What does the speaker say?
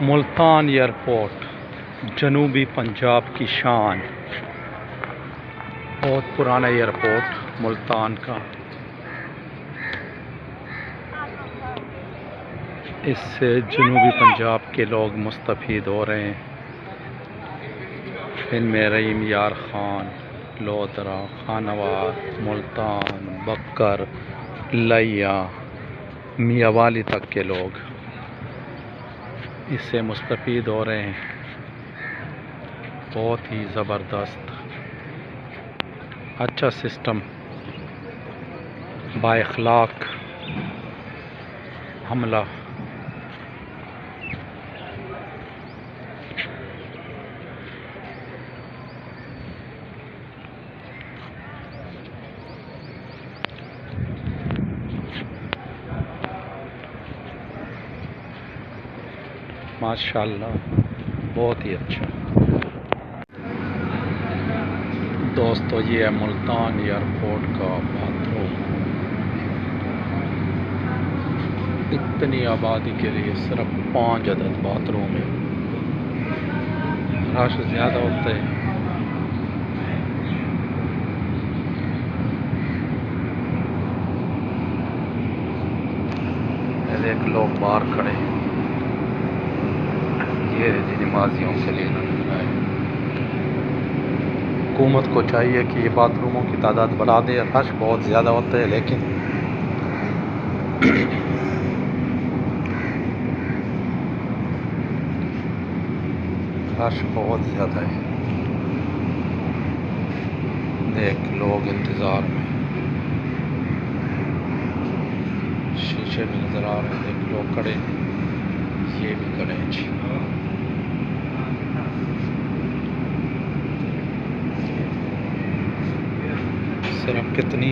Multan airport जनूबी पंजाब की शान। बहुत पुराना एयरपोर्ट मुल्तान का। इससे जनूबी पंजाब के लोग मुस्तफ़ीद हो रहे हैं। इनमें रहीम यार खान, लोधरा, खानवार, मुल्तान, बकर, लिया, मियाँ वाली तक के लोग इससे मुस्तफ़ीद हो रहे हैं। बहुत ही ज़बरदस्त अच्छा सिस्टम, बाइखलाक हमला। माशाल्लाह बहुत ही अच्छा। दोस्तों ये है मुल्तान एयरपोर्ट का बाथरूम। इतनी आबादी के लिए सिर्फ 5 अदद बाथरूम है। रश ज़्यादा होते हैं। एक लोग बाहर खड़े हैं। ये नमाजियों के लिए है। हुकूमत को चाहिए कि ये बाथरूमों की तादाद बढ़ा दे। रश बहुत ज़्यादा होता है लेकिन रश बहुत ज़्यादा है। देख लोग इंतज़ार में, शीशे में नज़र आ रहे हैं। देख लोग खड़े, ये भी खड़े हैं जी। सिर्फ कितनी